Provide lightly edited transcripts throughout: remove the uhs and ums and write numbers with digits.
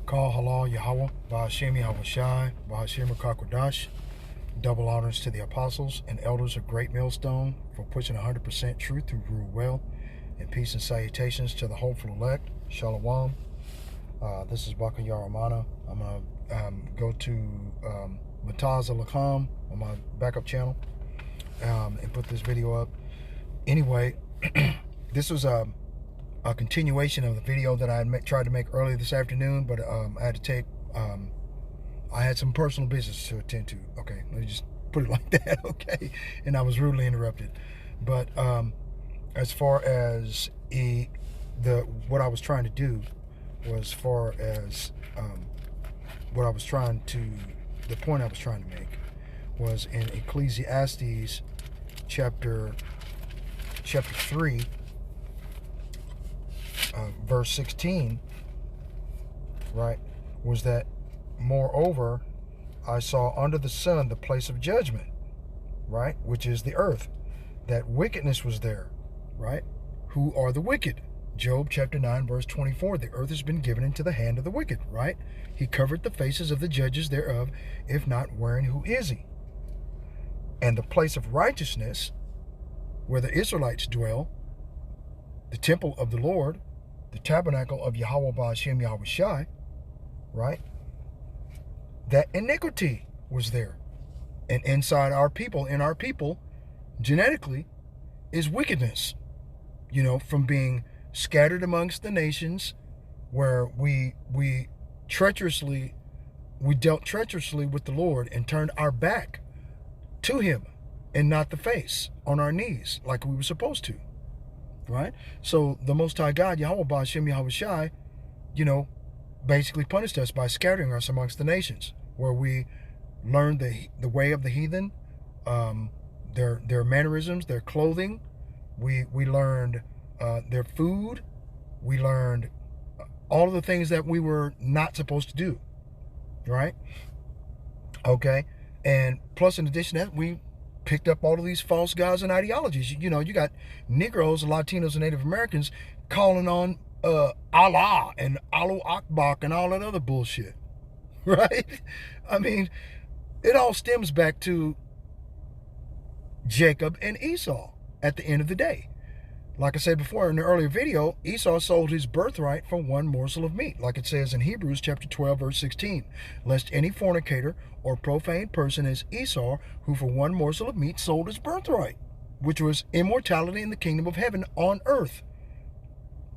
Kal Halal Yahweh, Bahashemi Hawashai, Bahashemi Kakodash. Double honors to the apostles and elders of Great Millstone for pushing 100% truth to rule well. And peace and salutations to the hopeful elect. Shalom. This is Baka Yaramana. I'm going to go to Mataz Alakam on my backup channel and put this video up. Anyway, this was a continuation of the video that I tried to make earlier this afternoon, but I had to take, I had some personal business to attend to. Okay, let me just put it like that, okay? And I was rudely interrupted. But as far as what I was trying to do was the point I was trying to make was in Ecclesiastes chapter 3, verse 16, right, was that, moreover, I saw under the sun the place of judgment, right, which is the earth, that wickedness was there, right? Who are the wicked? Job chapter 9, verse 24, the earth has been given into the hand of the wicked, right? He covered the faces of the judges thereof, if not wherein who is he? And the place of righteousness, where the Israelites dwell, the temple of the Lord, the tabernacle of Yahweh Ba'ashem Yahweh Shai, right? That iniquity was there. And inside our people, in our people, genetically, is wickedness. You know, from being scattered amongst the nations, where we dealt treacherously with the Lord and turned our back to him and not the face, on our knees like we were supposed to, right? So the Most High God, Yahweh Ba'ashem Yahweh Shai, you know, basically punished us by scattering us amongst the nations, where we learned the way of the heathen, their mannerisms, their clothing. We learned their food. We learned all of the things that we were not supposed to do, right? Okay, and plus, in addition to that, we picked up all of these false gods and ideologies. You know, you got Negroes, Latinos, and Native Americans calling on Allah and Alu Akbar and all that other bullshit, right? I mean, it all stems back to Jacob and Esau at the end of the day. Like I said before in the earlier video, Esau sold his birthright for one morsel of meat, like it says in Hebrews chapter 12, verse 16, lest any fornicator or profane person as Esau, who for one morsel of meat sold his birthright, which was immortality in the kingdom of heaven on earth,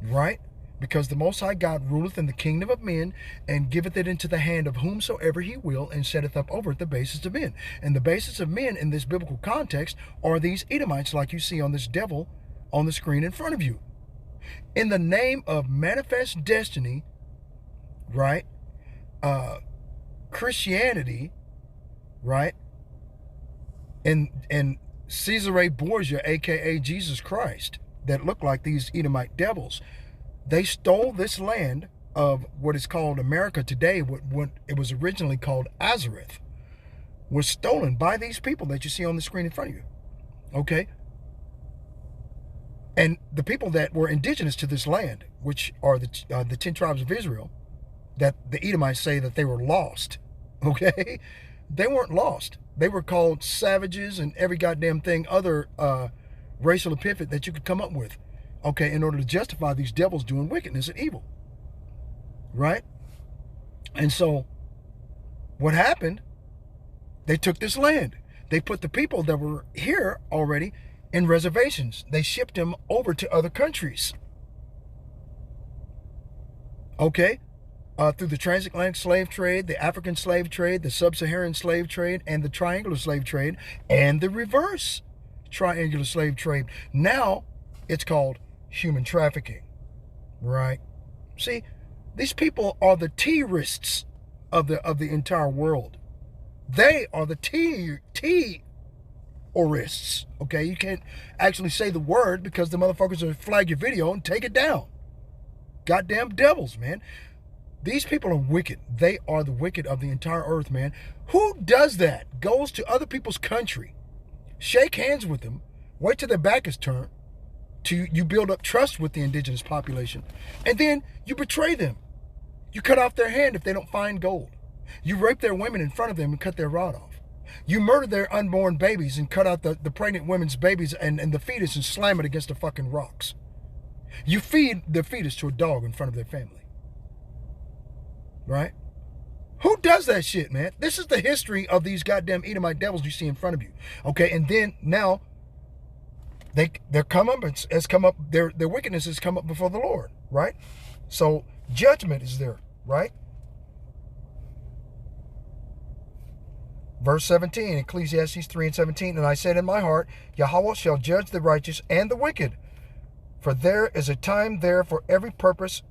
right? Because the Most High God ruleth in the kingdom of men, and giveth it into the hand of whomsoever he will, and setteth up over it the basis of men. And the basis of men in this biblical context are these Edomites, like you see on this devil on the screen in front of you. In the name of manifest destiny, right? Christianity, right? And Caesare Borgia, aka Jesus Christ, that look like these Edomite devils. They stole this land of what is called America today, what it was originally called Azareth, was stolen by these people that you see on the screen in front of you. Okay? And the people that were indigenous to this land, which are the 10 tribes of Israel, that the Edomites say that they were lost, okay? They weren't lost. They were called savages and every goddamn thing, other racial epithet that you could come up with, okay, in order to justify these devils doing wickedness and evil, right? And so what happened, they took this land. They put the people that were here already in reservations. They shipped them over to other countries, okay, through the transatlantic slave trade, the African slave trade, the sub-Saharan slave trade, and the triangular slave trade, and the reverse triangular slave trade. Now it's called human trafficking, right? See, these people are the terrorists of the entire world. They are the terrorists, okay? You can't actually say the word because the motherfuckers will flag your video and take it down. Goddamn devils, man. These people are wicked. They are the wicked of the entire earth, man. Who does that? Goes to other people's country, shake hands with them, wait till their back is turned, you build up trust with the indigenous population, and then you betray them. You cut off their hand if they don't find gold. You rape their women in front of them and cut their rod off. You murder their unborn babies and cut out the pregnant women's babies and the fetus and slam it against the fucking rocks. You feed the fetus to a dog in front of their family. Right? Who does that shit, man? This is the history of these goddamn Edomite devils you see in front of you. Okay, and then now their wickedness has come up before the Lord, right? So judgment is there, right? Verse 17, Ecclesiastes 3:17, and I said in my heart, Yahweh shall judge the righteous and the wicked, for there is a time there for every purpose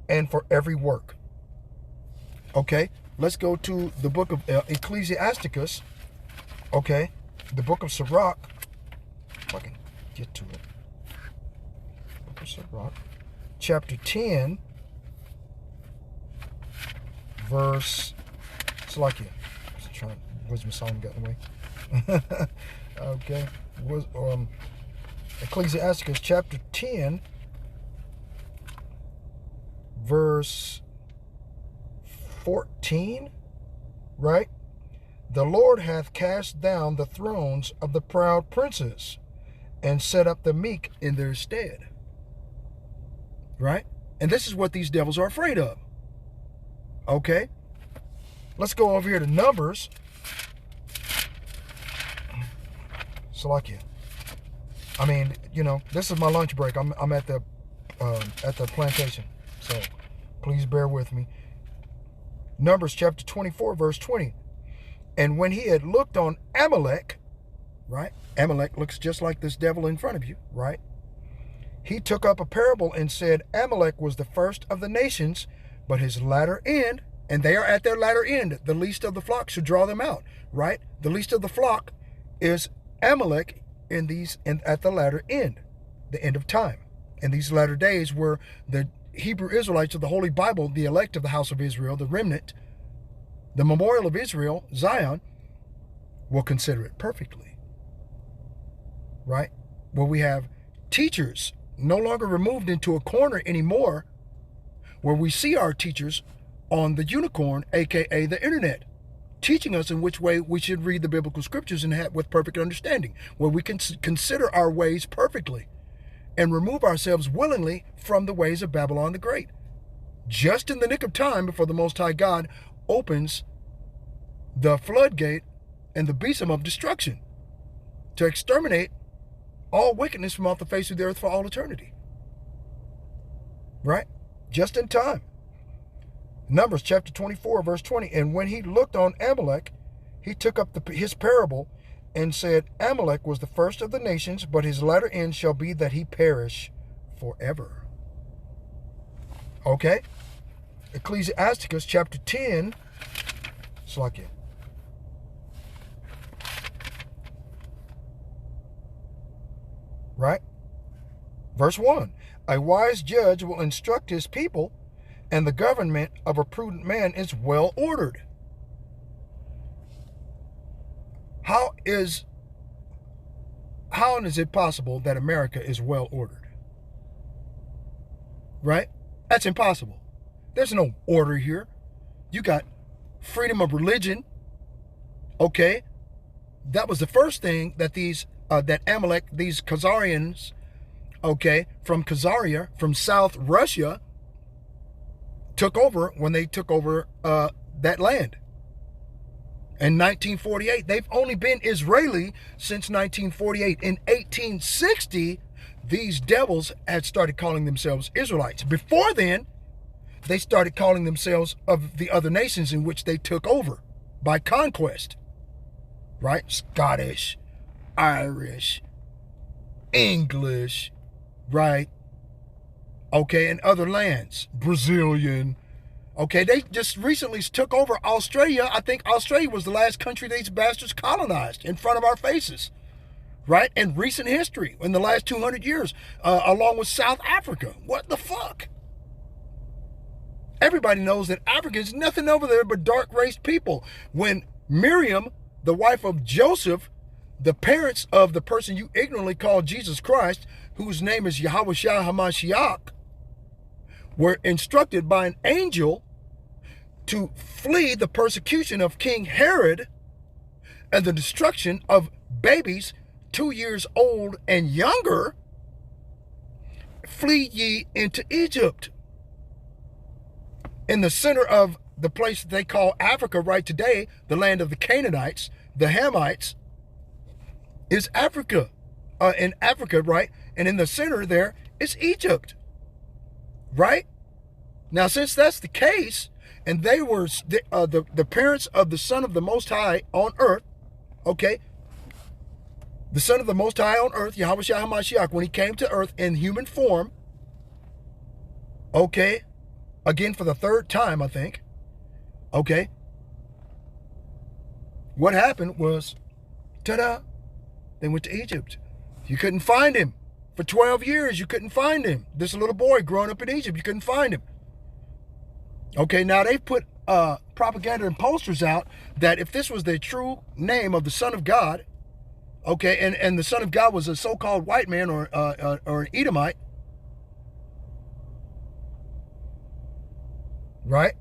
and for every work. Okay, let's go to the book of Ecclesiasticus. Okay, the book of Sirach. If I can get to it. Book of Sirach, chapter 10, verse. It's like it. Wisdom song got in the way. Okay, Ecclesiasticus chapter 10, verse 14, right? The Lord hath cast down the thrones of the proud princes and set up the meek in their stead. Right? And this is what these devils are afraid of. Okay? Let's go over here to Numbers. Salakia. I mean, you know, this is my lunch break. I'm at the plantation, so please bear with me. Numbers chapter 24, verse 20. And when he had looked on Amalek, right? Amalek looks just like this devil in front of you, right? He took up a parable and said, Amalek was the first of the nations, but his latter end, and they are at their latter end, the least of the flock should draw them out, right? The least of the flock is Amalek at the latter end, the end of time. And these latter days were the Hebrew Israelites of the Holy Bible, the elect of the house of Israel, the remnant, the memorial of Israel, Zion, will consider it perfectly. Right? Where we have teachers no longer removed into a corner anymore, where we see our teachers on the unicorn, aka the internet, teaching us in which way we should read the biblical scriptures and have with perfect understanding, where we can consider our ways perfectly and remove ourselves willingly from the ways of Babylon the Great. Just in the nick of time before the Most High God opens the floodgate and the besom of destruction to exterminate all wickedness from off the face of the earth for all eternity. Right? Just in time. Numbers chapter 24, verse 20. And when he looked on Amalek, he took up his parable and said, Amalek was the first of the nations, but his latter end shall be that he perish forever. Okay? Ecclesiasticus chapter 10. It's like it. Right? Verse 1. A wise judge will instruct his people, and the government of a prudent man is well ordered. How is it possible that America is well ordered? Right? That's impossible. There's no order here. You got freedom of religion. Okay? That was the first thing that that Amalek, these Khazarians, okay, from Khazaria, from South Russia, took over when they took over that land. In 1948, they've only been Israeli since 1948. In 1860, these devils had started calling themselves Israelites. Before then, they started calling themselves of the other nations in which they took over by conquest. Right? Scottish, Irish, English, right? Okay, and other lands, Brazilian. Okay, they just recently took over Australia. I think Australia was the last country these bastards colonized in front of our faces, right? In recent history, in the last 200 years, along with South Africa. What the fuck? Everybody knows that Africa is nothing over there but dark-raced people. When Miriam, the wife of Joseph, the parents of the person you ignorantly call Jesus Christ, whose name is Yahweh Shah HaMashiach, were instructed by an angel to flee the persecution of King Herod and the destruction of babies 2 years old and younger, flee ye into Egypt. In the center of the place they call Africa right today, the land of the Canaanites, the Hamites, is Africa. In Africa, right? And in the center there is Egypt, right? Now, since that's the case, and they were the parents of the Son of the Most High on earth, okay? The Son of the Most High on earth, Yahweh Shai HaMashiach, when he came to earth in human form, okay? Again, for the third time, I think, okay? What happened was, ta-da, they went to Egypt. You couldn't find him. For 12 years, you couldn't find him. This little boy growing up in Egypt, you couldn't find him. Okay, now they've put propaganda and posters out that if this was the true name of the Son of God, okay, and the Son of God was a so-called white man or an Edomite, right?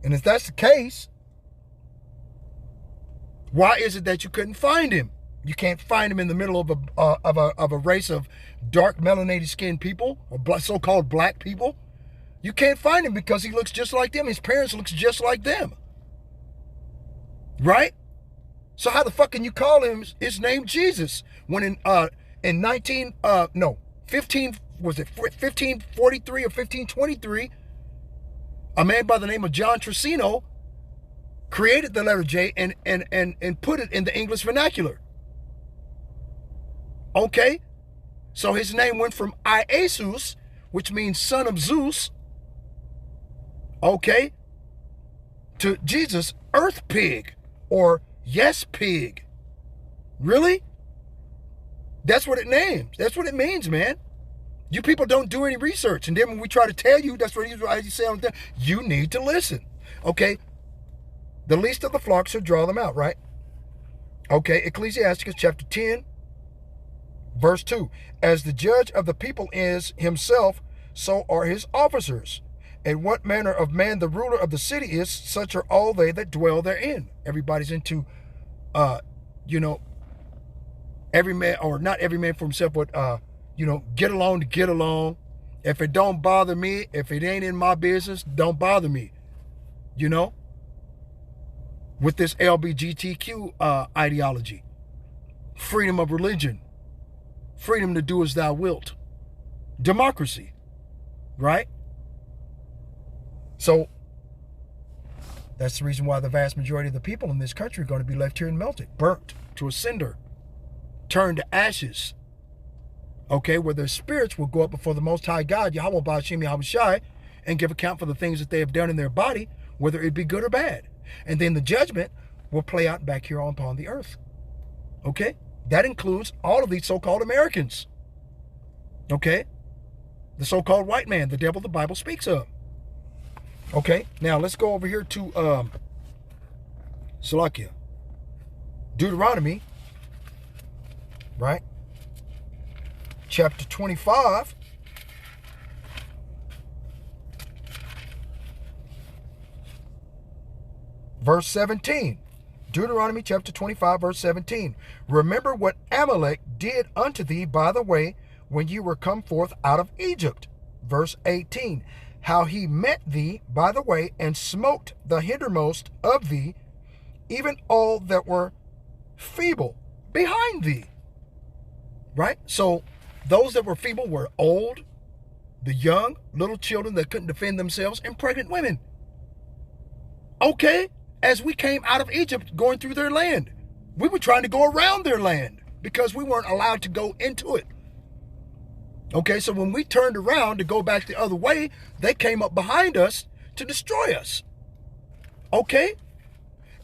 And if that's the case, why is it that you couldn't find him? You can't find him in the middle of a race of dark melanated skinned people, or so-called black people. You can't find him because he looks just like them. His parents looks just like them. Right? So how the fuck can you call him his name Jesus when in 1543 or 1523, a man by the name of John Trissino created the letter J and put it in the English vernacular. Okay? So his name went from Iesus, which means son of Zeus, okay, to Jesus, earth pig, or yes pig. Really? That's what it names. That's what it means, man. You people don't do any research. And then when we try to tell you, that's what he say on the thing, you need to listen. Okay? The least of the flock should draw them out, right? Okay, Ecclesiasticus chapter 10, verse 2. As the judge of the people is himself, so are his officers. And what manner of man the ruler of the city is, such are all they that dwell therein. Everybody's into, every man, or not every man for himself, but, get along to get along. If it don't bother me, if it ain't in my business, don't bother me. With this LGBTQ ideology. Freedom of religion. Freedom to do as thou wilt. Democracy. Right? So, that's the reason why the vast majority of the people in this country are going to be left here and melted, burnt to a cinder, turned to ashes. Okay, where their spirits will go up before the Most High God, Yahweh Ba'ashem Yahweh Shai, and give account for the things that they have done in their body, whether it be good or bad. And then the judgment will play out back here upon the earth. Okay? That includes all of these so-called Americans. Okay? The so-called white man, the devil the Bible speaks of. Okay? Now, let's go over here to Salakia. Deuteronomy, right? Chapter 25. Verse 17. Deuteronomy chapter 25, verse 17. Remember what Amalek did unto thee by the way when you were come forth out of Egypt. Verse 18. How he met thee by the way and smote the hindermost of thee, even all that were feeble behind thee. Right? So those that were feeble were old, the young, little children that couldn't defend themselves, and pregnant women. Okay? As we came out of Egypt going through their land, we were trying to go around their land because we weren't allowed to go into it. Okay, so when we turned around to go back the other way, they came up behind us to destroy us. Okay?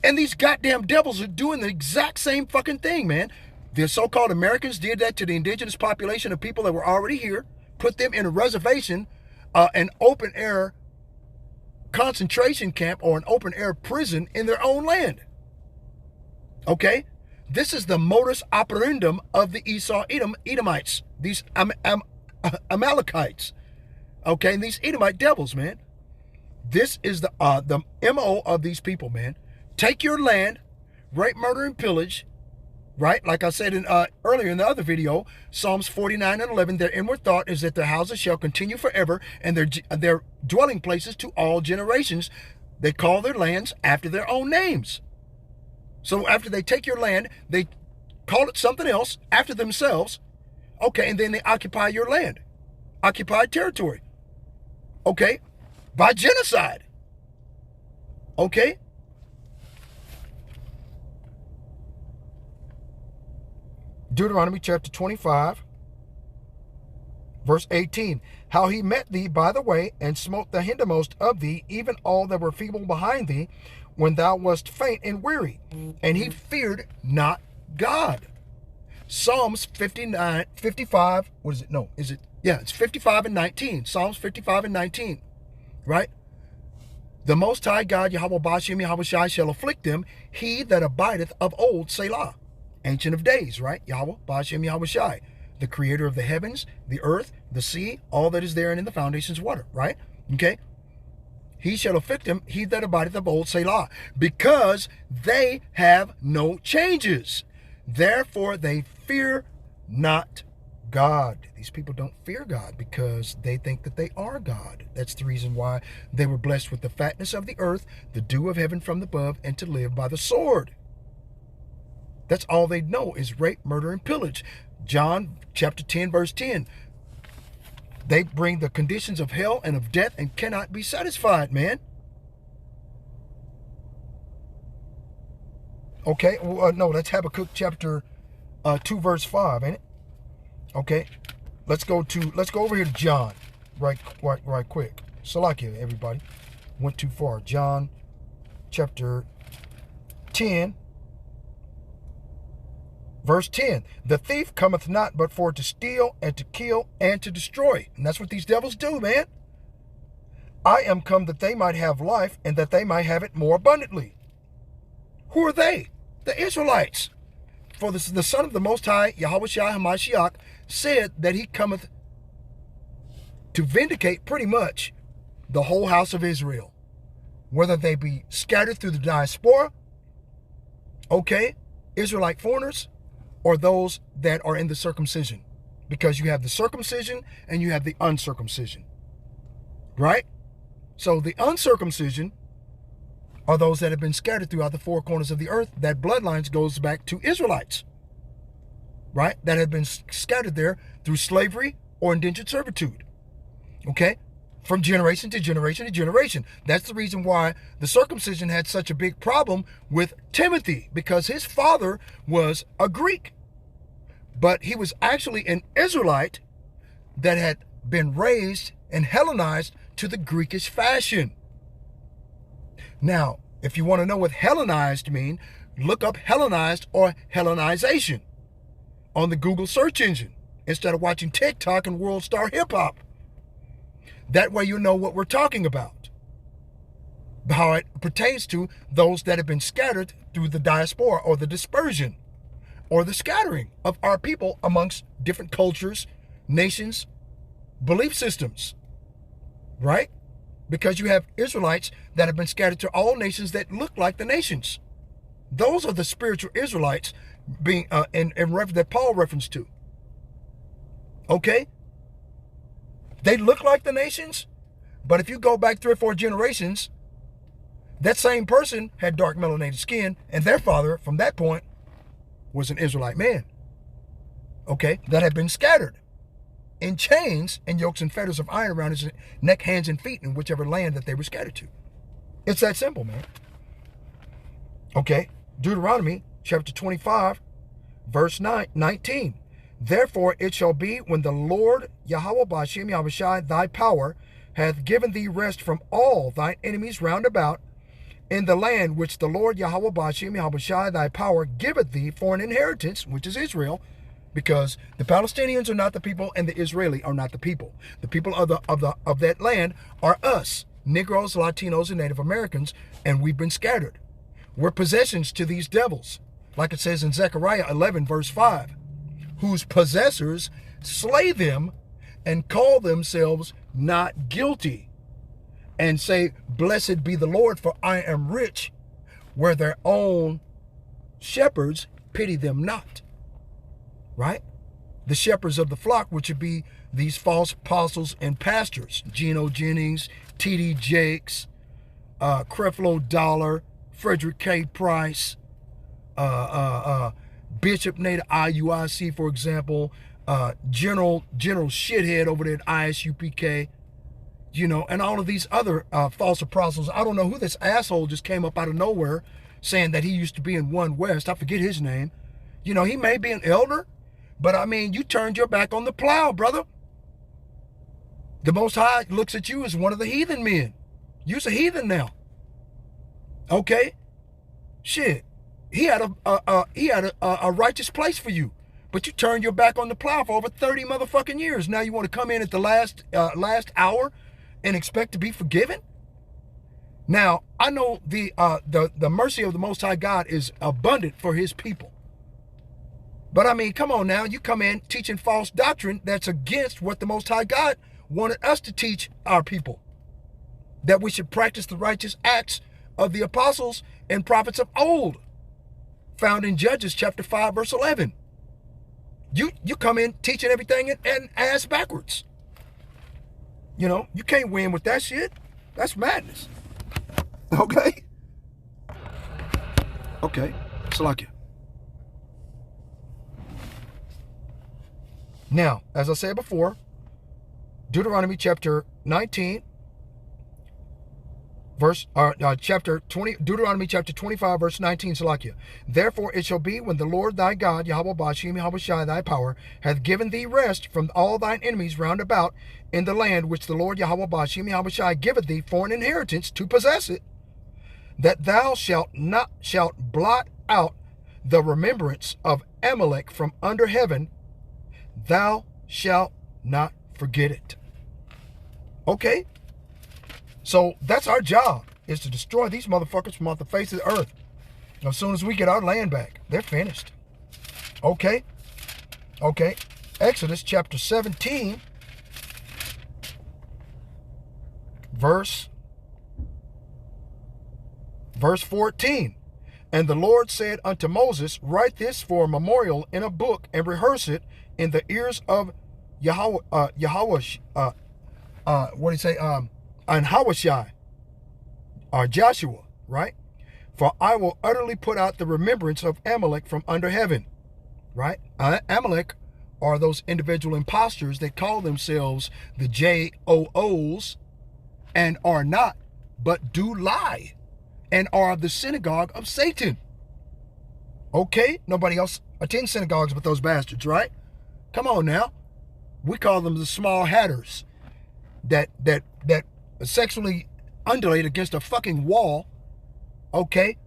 And these goddamn devils are doing the exact same fucking thing, man. The so-called Americans did that to the indigenous population of people that were already here, put them in a reservation, an open-air concentration camp or an open-air prison in their own land. Okay? This is the modus operandum of the Edomites, these Amalekites. Okay? And these Edomite devils, man. This is the MO of these people, man. Take your land, rape, murder, and pillage, right? Like I said earlier in the other video, Psalms 49 and 11, their inward thought is that their houses shall continue forever, and their dwelling places to all generations. They call their lands after their own names. So after they take your land, they call it something else after themselves. Okay, and then they occupy your land. Occupied territory. Okay, by genocide. Okay? Deuteronomy chapter 25, verse 18. How he met thee by the way, and smote the hindermost of thee, even all that were feeble behind thee, when thou wast faint and weary. And he feared not God. Psalms 55, what is it? No, is it? Yeah, it's 55 and 19. Psalms 55 and 19, right? The Most High God, Yahweh Ba'ashem Yahweh Shai, shall afflict them, he that abideth of old, Selah. Ancient of days, right? Yahweh Ba'ashem Yahweh Shai, the creator of the heavens, the earth, the sea, all that is therein in the foundations of water, right? Okay? He shall afflict him, he that abideth of old, Selah, because they have no changes. Therefore they fear not God. These people don't fear God because they think that they are God. That's the reason why they were blessed with the fatness of the earth, the dew of heaven from above, and to live by the sword. That's all they know is rape, murder, and pillage. John chapter 10, verse 10. They bring the conditions of hell and of death and cannot be satisfied, man. Okay, no, that's Habakkuk chapter 2, verse 5, ain't it? Okay, let's go over here to John, right quick. Salakia, everybody, went too far. John chapter 10, verse 10. The thief cometh not but for to steal and to kill and to destroy. And that's what these devils do, man. I am come that they might have life and that they might have it more abundantly. Who are they? The Israelites. For the Son of the Most High, Yahweh Shai HaMashiach, said that he cometh to vindicate pretty much the whole house of Israel. Whether they be scattered through the diaspora, okay, Israelite foreigners, or those that are in the circumcision. Because you have the circumcision and you have the uncircumcision. Right? So the uncircumcision are those that have been scattered throughout the four corners of the earth. That bloodlines goes back to Israelites, right? That have been scattered there through slavery or indentured servitude, okay? From generation to generation to generation. That's the reason why the circumcision had such a big problem with Timothy, because his father was a Greek, but he was actually an Israelite that had been raised and Hellenized to the Greekish fashion. Now, if you want to know what Hellenized mean, look up Hellenized or Hellenization on the Google search engine instead of watching TikTok and World Star Hip Hop. That way you know what we're talking about, how it pertains to those that have been scattered through the diaspora or the dispersion or the scattering of our people amongst different cultures, nations, belief systems, right? Because you have Israelites that have been scattered to all nations that look like the nations. Those are the spiritual Israelites being that Paul referenced to. Okay? They look like the nations, but if you go back 3 or 4 generations, that same person had dark melanated skin, and their father from that point was an Israelite man. Okay? That had been scattered in chains and yokes and fetters of iron around his neck, hands, and feet in whichever land that they were scattered to. It's that simple, man. Okay, Deuteronomy chapter 25, verse 19. Therefore it shall be when the Lord Yahweh Ba'ashem Yahweh Shai, thy power, hath given thee rest from all thine enemies round about, in the land which the Lord Yahweh Ba'ashem Yahweh Shai, thy power, giveth thee for an inheritance, which is Israel, because the Palestinians are not the people and the Israeli are not the people. The people of that land are us, Negroes, Latinos, and Native Americans, and we've been scattered. We're possessions to these devils, like it says in Zechariah 11, verse 5, whose possessors slay them and call themselves not guilty. and say, blessed be the Lord, for I am rich, where their own shepherds pity them not, right? The shepherds of the flock, which would be these false apostles and pastors, Geno Jennings, T.D. Jakes, Creflo Dollar, Frederick K. Price, Bishop Nate IUIC, for example, General Shithead over there at ISUPK, you know, and all of these other false apostles. I don't know who this asshole just came up out of nowhere saying that he used to be in One West. I forget his name. You know, he may be an elder, but I mean, you turned your back on the plow, brother. The Most High looks at you as one of the heathen men. You're a heathen now. Okay? Shit. He had a righteous place for you, but you turned your back on the plow for over 30 motherfucking years. Now you want to come in at the last hour and expect to be forgiven? Now, I know the mercy of the Most High God is abundant for his people. But I mean, come on now, you come in teaching false doctrine that's against what the Most High God wanted us to teach our people. That we should practice the righteous acts of the apostles and prophets of old, found in Judges chapter 5, verse 11. You come in teaching everything and ass backwards. You know, you can't win with that shit. That's madness. Okay? Okay, Salakia. Now, as I said before, Deuteronomy chapter 19, Deuteronomy chapter 25, verse 19, Salakia. Therefore it shall be when the Lord thy God, Yahweh Bashim, Yahweh Shai, thy power, hath given thee rest from all thine enemies round about in the land which the Lord Yahweh Bashim, Yahweh Shai giveth thee for an inheritance to possess it, that thou shalt blot out the remembrance of Amalek from under heaven, thou shalt not forget it. Okay? So that's our job, is to destroy these motherfuckers from off the face of the earth. As soon as we get our land back, they're finished. Okay? Okay. Exodus chapter 17, verse 14. And the Lord said unto Moses, write this for a memorial in a book and rehearse it in the ears of and Hawashai, or Joshua, right? For I will utterly put out the remembrance of Amalek from under heaven, right? Amalek are those individual imposters that call themselves the JOOs and are not, but do lie, and are the synagogue of Satan. Okay? Nobody else attends synagogues but those bastards, right? Come on now. We call them the small hatters that sexually undulate against a fucking wall. Okay?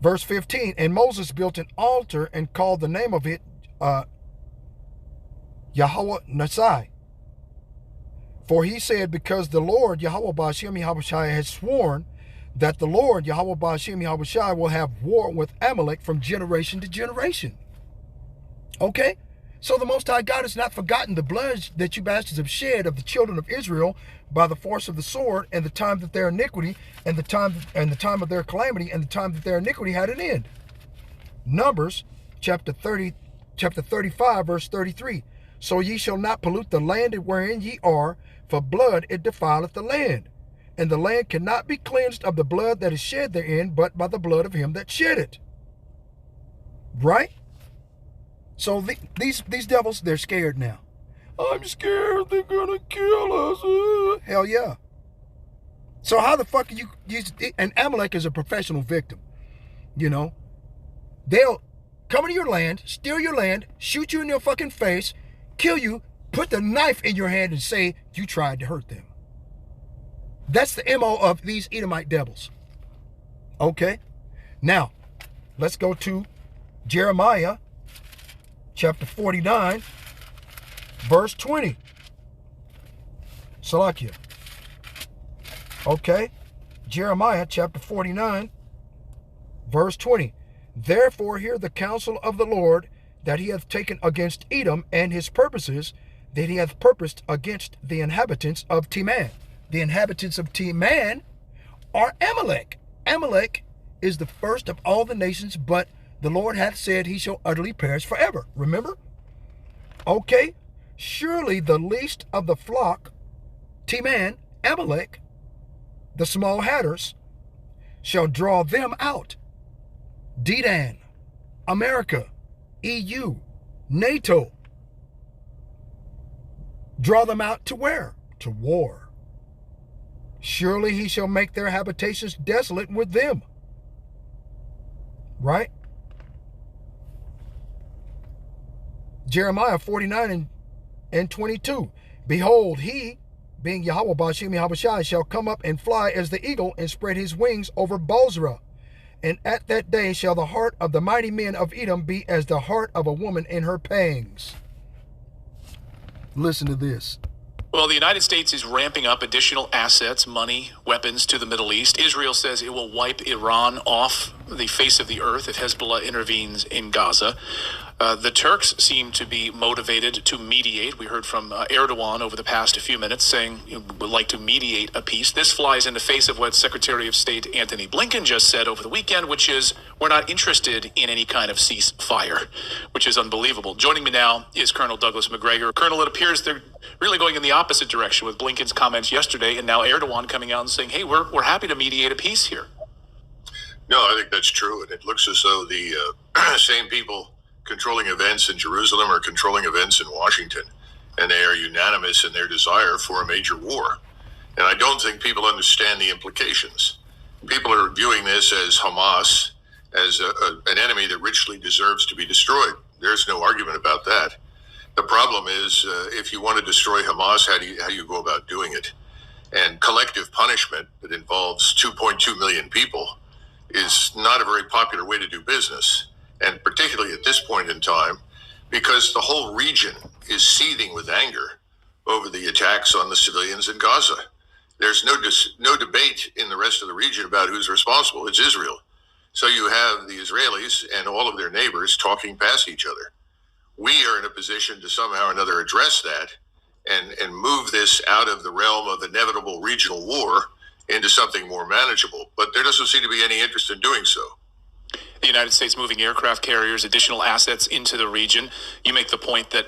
Verse 15, and Moses built an altar and called the name of it Yahweh Nasai. For he said, because the Lord Yahweh Ba'ashem Yahweh Shai has sworn that the Lord Yahweh Ba'ashem Yahweh Shai will have war with Amalek from generation to generation. Okay? So the Most High God has not forgotten the blood that you bastards have shed of the children of Israel by the force of the sword, and the time that their iniquity, and the time of their calamity, and the time that their iniquity had an end. Numbers chapter 35, verse 33. So ye shall not pollute the land wherein ye are, for blood it defileth the land. And the land cannot be cleansed of the blood that is shed therein, but by the blood of him that shed it. Right? So these devils, they're scared now. I'm scared they're gonna kill us. Hell yeah. So how the fuck are you and Amalek is a professional victim. You know? They'll come into your land, steal your land, shoot you in your fucking face, kill you, put the knife in your hand and say you tried to hurt them. That's the MO of these Edomite devils. Okay? Now, let's go to Jeremiah chapter 49, verse 20. Salakia. Okay? Jeremiah chapter 49, verse 20. Therefore hear the counsel of the Lord that he hath taken against Edom and his purposes, that he hath purposed against the inhabitants of Teman. The inhabitants of Teman are Amalek. Amalek is the first of all the nations, but the Lord hath said he shall utterly perish forever. Remember? Okay. Surely the least of the flock, Teman, Amalek, the small hatters, shall draw them out. Dedan, America, EU, NATO. Draw them out to where? To war. Surely he shall make their habitations desolate with them. Right? Jeremiah 49 and 22. Behold, he, being Yahweh Bashim Yahushai, shall come up and fly as the eagle and spread his wings over Bozrah. And at that day shall the heart of the mighty men of Edom be as the heart of a woman in her pangs. Listen to this. Well, the United States is ramping up additional assets, money, weapons to the Middle East. Israel says it will wipe Iran off the face of the earth if Hezbollah intervenes in Gaza. The Turks seem to be motivated to mediate. We heard from Erdogan over the past few minutes saying he would like to mediate a peace. This flies in the face of what Secretary of State Antony Blinken just said over the weekend, which is we're not interested in any kind of ceasefire, which is unbelievable. Joining me now is Colonel Douglas Macgregor. Colonel, it appears they're really going in the opposite direction with Blinken's comments yesterday and now Erdogan coming out and saying, hey, we're happy to mediate a peace here. No, I think that's true. And it looks as though the same people controlling events in Jerusalem are controlling events in Washington, and they are unanimous in their desire for a major war. And I don't think people understand the implications. People are viewing this as Hamas, as an enemy that richly deserves to be destroyed. There's no argument about that. The problem is, if you want to destroy Hamas, how do you go about doing it? And collective punishment that involves 2.2 million people is not a very popular way to do business. And particularly at this point in time, because the whole region is seething with anger over the attacks on the civilians in Gaza. There's no debate in the rest of the region about who's responsible. It's Israel. So you have the Israelis and all of their neighbors talking past each other. We are in a position to somehow or another address that and move this out of the realm of inevitable regional war into something more manageable. But there doesn't seem to be any interest in doing so. The United States moving aircraft carriers, additional assets into the region. You make the point that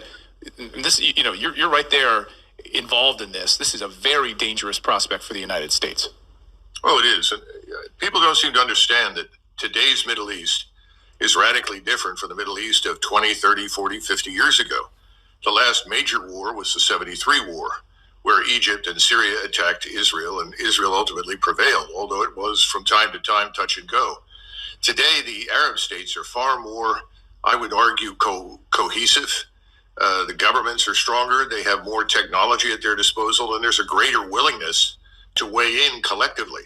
this, you're right there involved in this. This is a very dangerous prospect for the United States. Well, it is. And people don't seem to understand that today's Middle East is radically different from the Middle East of 20, 30, 40, 50 years ago. The last major war was the 73 war, where Egypt and Syria attacked Israel, and Israel ultimately prevailed, although it was from time to time touch and go. Today, the Arab states are far more, I would argue, cohesive. The governments are stronger. They have more technology at their disposal, and there's a greater willingness to weigh in collectively.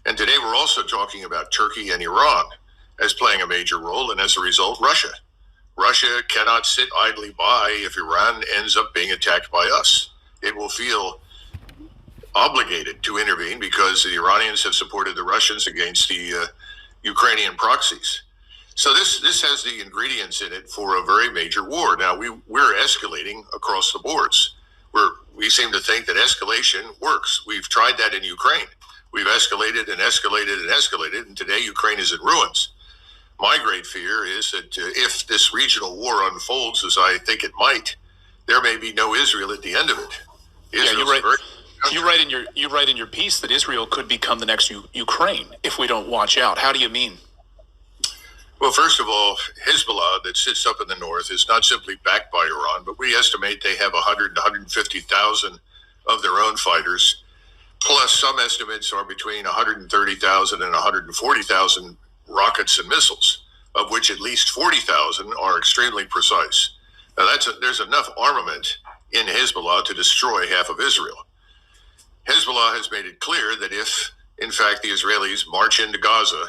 And today we're also talking about Turkey and Iran as playing a major role, and as a result, Russia. Russia cannot sit idly by if Iran ends up being attacked by us. It will feel obligated to intervene because the Iranians have supported the Russians against the Ukrainian proxies. So this has the ingredients in it for a very major war. Now, we're escalating across the boards. We seem to think that escalation works. We've tried that in Ukraine. We've escalated and escalated and escalated, and today Ukraine is in ruins. My great fear is that if this regional war unfolds as I think it might, there may be no Israel at the end of it. Yeah, you're right. You write in your piece that Israel could become the next Ukraine if we don't watch out. How do you mean? Well, first of all, Hezbollah that sits up in the north is not simply backed by Iran, but we estimate they have 100 to 150,000 of their own fighters. Plus, some estimates are between 130,000 and 140,000 rockets and missiles, of which at least 40,000 are extremely precise. Now, there's enough armament in Hezbollah to destroy half of Israel. Hezbollah has made it clear that if, in fact, the Israelis march into Gaza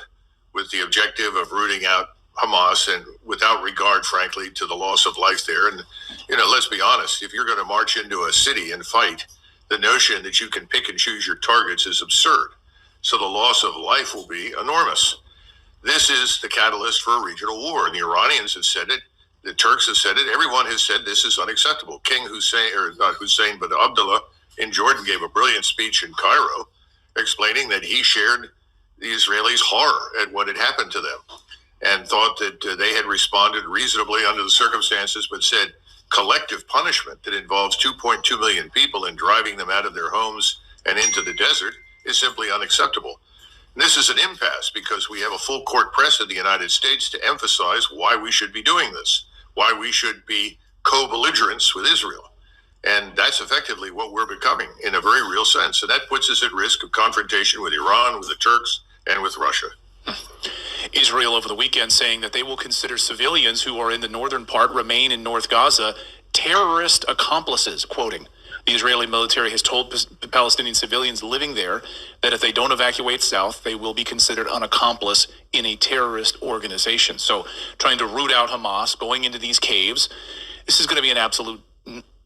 with the objective of rooting out Hamas and without regard, frankly, to the loss of life there, and, let's be honest, if you're going to march into a city and fight, the notion that you can pick and choose your targets is absurd. So the loss of life will be enormous. This is the catalyst for a regional war, and the Iranians have said it. the Turks have said it. Everyone has said this is unacceptable. King Hussein, or not Hussein, but Abdullah in Jordan gave a brilliant speech in Cairo explaining that he shared the Israelis' horror at what had happened to them and thought that they had responded reasonably under the circumstances, but said collective punishment that involves 2.2 million people and driving them out of their homes and into the desert is simply unacceptable. And this is an impasse because we have a full court press in the United States to emphasize why we should be doing this, why we should be co-belligerents with Israel. And that's effectively what we're becoming in a very real sense. And that puts us at risk of confrontation with Iran, with the Turks, and with Russia. Israel over the weekend saying that they will consider civilians who are in the northern part, remain in North Gaza, terrorist accomplices, quoting. The Israeli military has told Palestinian civilians living there that if they don't evacuate south, they will be considered an accomplice in a terrorist organization. So trying to root out Hamas, going into these caves, this is going to be an absolute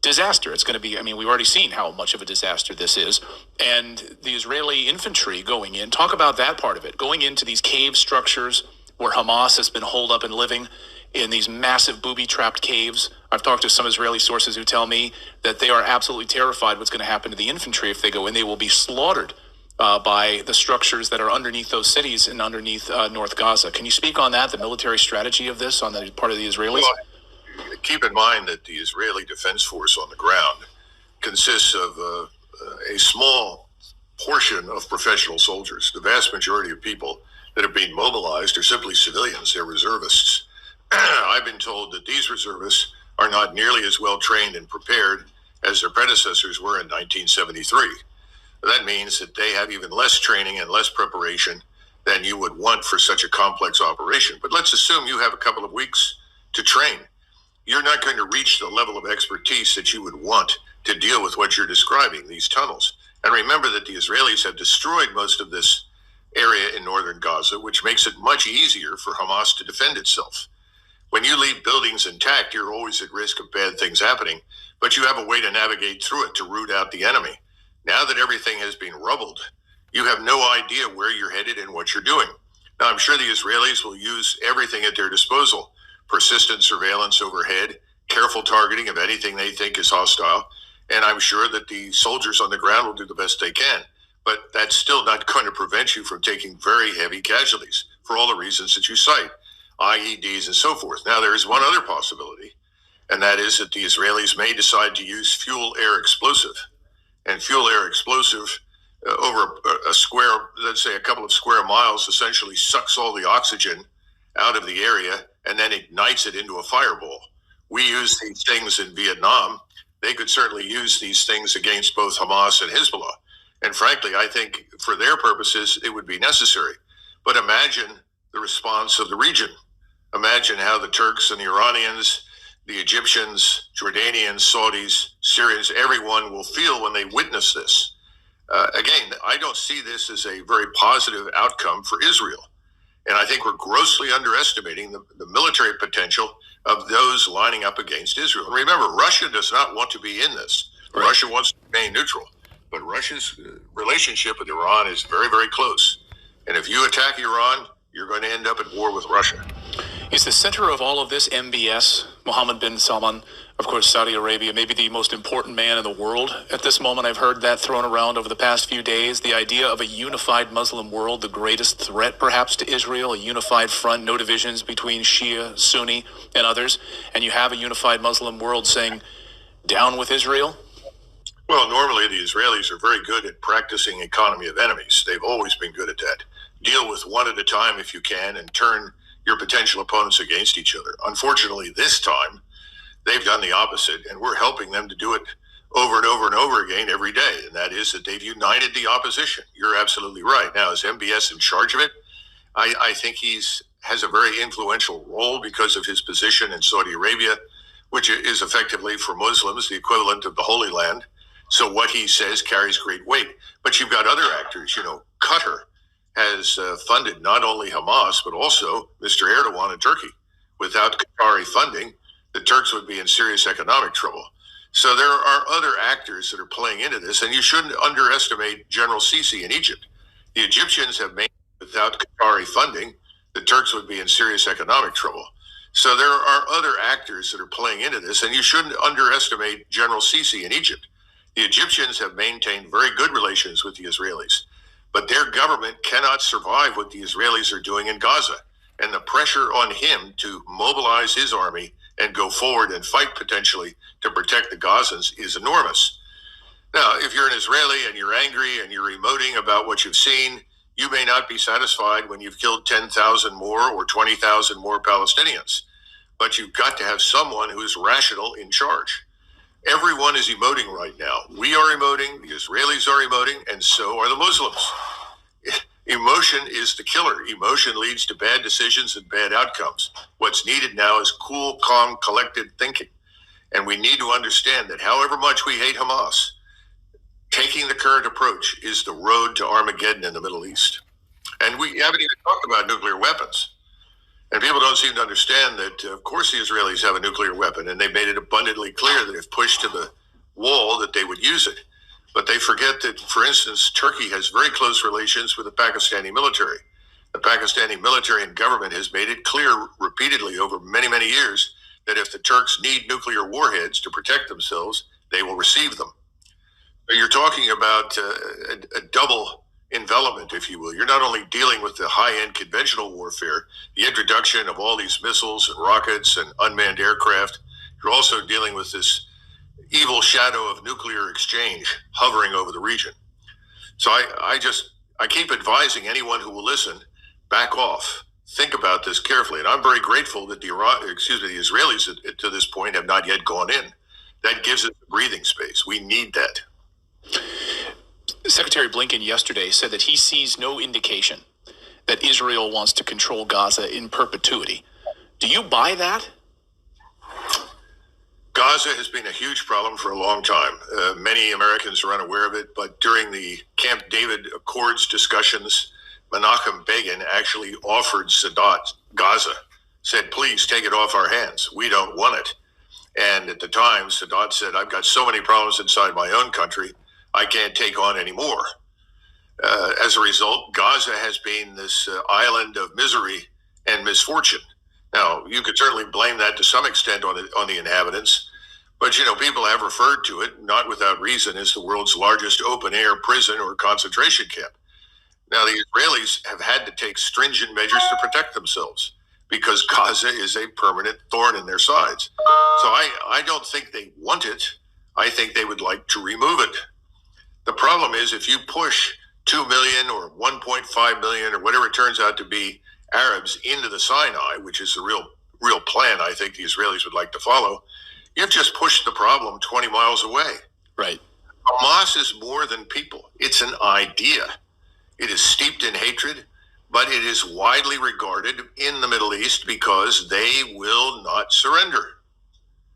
disaster. It's going to be, I mean, we've already seen how much of a disaster this is. And the Israeli infantry going in, talk about that part of it, going into these cave structures where Hamas has been holed up and living in these massive booby-trapped caves. I've talked to some Israeli sources who tell me that they are absolutely terrified what's going to happen to the infantry if they go in. They will be slaughtered by the structures that are underneath those cities and underneath North Gaza. Can you speak on that, the military strategy of this on the part of the Israelis? Well, keep in mind that the Israeli Defense Force on the ground consists of a small portion of professional soldiers. The vast majority of people that are being mobilized are simply civilians. They're reservists. I've been told that these reservists are not nearly as well trained and prepared as their predecessors were in 1973. That means that they have even less training and less preparation than you would want for such a complex operation. But let's assume you have a couple of weeks to train. You're not going to reach the level of expertise that you would want to deal with what you're describing, these tunnels. And remember that the Israelis have destroyed most of this area in northern Gaza, which makes it much easier for Hamas to defend itself. When you leave buildings intact, you're always at risk of bad things happening, but you have a way to navigate through it to root out the enemy. Now that everything has been rubbled, you have no idea where you're headed and what you're doing. Now, I'm sure the Israelis will use everything at their disposal. Persistent surveillance overhead, careful targeting of anything they think is hostile, and I'm sure that the soldiers on the ground will do the best they can. But that's still not going to prevent you from taking very heavy casualties for all the reasons that you cite, IEDs and so forth. Now, there is one other possibility, and that is that the Israelis may decide to use fuel-air explosive. And fuel-air explosive over a square, let's say a couple of square miles, essentially sucks all the oxygen out of the area and then ignites it into a fireball. We use these things in Vietnam. They could certainly use these things against both Hamas and Hezbollah. And frankly, I think for their purposes, it would be necessary. But imagine the response of the region. Imagine how the Turks and the Iranians, the Egyptians, Jordanians, Saudis, Syrians, everyone will feel when they witness this. Again, I don't see this as a very positive outcome for Israel. And I think we're grossly underestimating the military potential of those lining up against Israel. And remember, Russia does not want to be in this. Right. Russia wants to remain neutral. But Russia's relationship with Iran is very, very close. And if you attack Iran, you're going to end up at war with Russia. Is the center of all of this MBS, Mohammed bin Salman, of course, Saudi Arabia, maybe the most important man in the world at this moment? I've heard that thrown around over the past few days. The idea of a unified Muslim world, the greatest threat perhaps to Israel, a unified front, no divisions between Shia, Sunni, and others. And you have a unified Muslim world saying, down with Israel? Well, normally the Israelis are very good at practicing economy of enemies. They've always been good at that. Deal with one at a time if you can and turn your potential opponents against each other. Unfortunately, this time, they've done the opposite, and we're helping them to do it over and over and over again every day, and that is that they've united the opposition. You're absolutely right. Now, is MBS in charge of it? I think has a very influential role because of his position in Saudi Arabia, which is effectively for Muslims the equivalent of the Holy Land. So what he says carries great weight. But you've got other actors. Qatar has funded not only Hamas, but also Mr. Erdogan in Turkey. Without Qatari funding, the Turks would be in serious economic trouble. So there are other actors that are playing into this, and you shouldn't underestimate General Sisi in Egypt. The Egyptians have made, without Qatari funding, the Turks would be in serious economic trouble. So there are other actors that are playing into this, and you shouldn't underestimate General Sisi in Egypt. The Egyptians have maintained very good relations with the Israelis, but their government cannot survive what the Israelis are doing in Gaza. And the pressure on him to mobilize his army and go forward and fight potentially to protect the Gazans is enormous. Now, if you're an Israeli and you're angry and you're emoting about what you've seen, you may not be satisfied when you've killed 10,000 more or 20,000 more Palestinians. But you've got to have someone who is rational in charge. Everyone is emoting right now. We are emoting, the Israelis are emoting, and so are the Muslims. Emotion is the killer. Emotion leads to bad decisions and bad outcomes. What's needed now is cool, calm, collected thinking. And we need to understand that however much we hate Hamas, taking the current approach is the road to Armageddon in the Middle East. And we haven't even talked about nuclear weapons. And people don't seem to understand that, of course, the Israelis have a nuclear weapon, and they made it abundantly clear that if pushed to the wall, that they would use it. But they forget that, for instance, Turkey has very close relations with the Pakistani military. The Pakistani military and government has made it clear repeatedly over many, many years that if the Turks need nuclear warheads to protect themselves, they will receive them. You're talking about a double envelopment, if you will. You're not only dealing with the high-end conventional warfare, the introduction of all these missiles and rockets and unmanned aircraft, you're also dealing with this evil shadow of nuclear exchange hovering over the region. So I keep advising anyone who will listen, back off. Think about this carefully. And I'm very grateful that the Israelis to this point have not yet gone in. That gives us breathing space. We need that. Secretary Blinken yesterday said that he sees no indication that Israel wants to control Gaza in perpetuity. Do you buy that? Gaza has been a huge problem for a long time. Many Americans are unaware of it, but during the Camp David Accords discussions, Menachem Begin actually offered Sadat Gaza, said, please take it off our hands. We don't want it. And at the time, Sadat said, I've got so many problems inside my own country, I can't take on any more. As a result, Gaza has been this island of misery and misfortune. Now, you could certainly blame that to some extent on the inhabitants, but, people have referred to it, not without reason, as the world's largest open-air prison or concentration camp. Now, the Israelis have had to take stringent measures to protect themselves because Gaza is a permanent thorn in their sides. So I don't think they want it. I think they would like to remove it. The problem is if you push 2 million or 1.5 million or whatever it turns out to be Arabs into the Sinai, which is the real plan I think the Israelis would like to follow, you've just pushed the problem 20 miles away. Right. Hamas is more than people. It's an idea. It is steeped in hatred, but it is widely regarded in the Middle East because they will not surrender.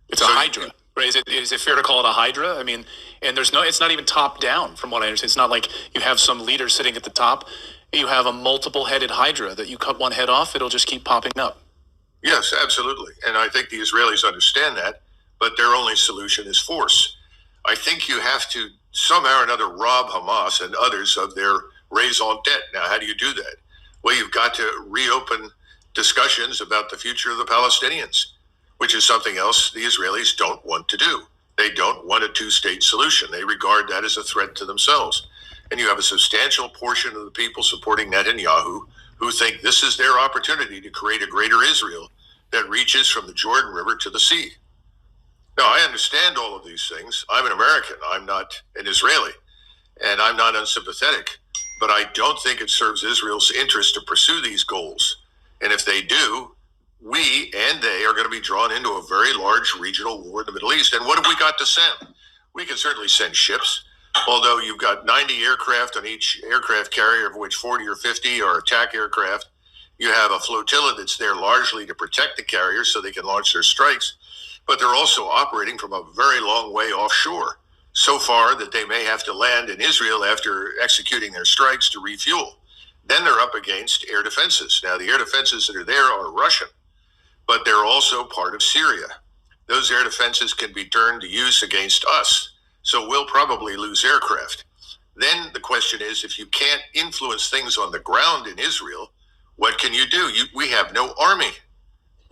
It's a hydra. Right? Is it fair to call it a hydra? I mean, and it's not even top down from what I understand. It's not like you have some leader sitting at the top. You have a multiple-headed hydra that you cut one head off, it'll just keep popping up. Yes, absolutely. And I think the Israelis understand that, but their only solution is force. I think you have to somehow or another rob Hamas and others of their raison d'etre. Now, how do you do that? Well, you've got to reopen discussions about the future of the Palestinians, which is something else the Israelis don't want to do. They don't want a two-state solution. They regard that as a threat to themselves. And you have a substantial portion of the people supporting Netanyahu who think this is their opportunity to create a greater Israel that reaches from the Jordan River to the sea. Now, I understand all of these things. I'm an American. I'm not an Israeli. And I'm not unsympathetic. But I don't think it serves Israel's interest to pursue these goals. And if they do, we and they are going to be drawn into a very large regional war in the Middle East. And what have we got to send? We can certainly send ships, although you've got 90 aircraft on each aircraft carrier, of which 40 or 50 are attack aircraft. You have a flotilla that's there largely to protect the carriers so they can launch their strikes. But they're also operating from a very long way offshore, so far that they may have to land in Israel after executing their strikes to refuel. Then they're up against air defenses. Now, the air defenses that are there are Russian, but they're also part of Syria. Those air defenses can be turned to use against us, so we'll probably lose aircraft. Then the question is, if you can't influence things on the ground in Israel, what can you do? We have no army.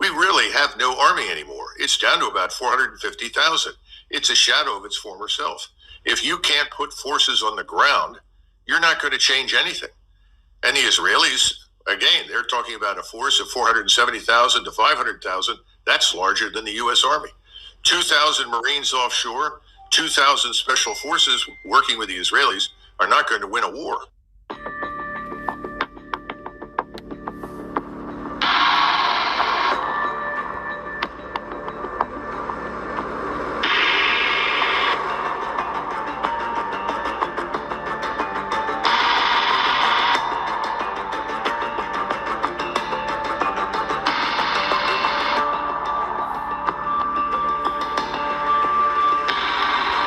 We really have no army anymore. It's down to about 450,000. It's a shadow of its former self. If you can't put forces on the ground, you're not going to change anything. And the Israelis, again, they're talking about a force of 470,000 to 500,000. That's larger than the U.S. Army. 2,000 Marines offshore, 2,000 special forces working with the Israelis are not going to win a war.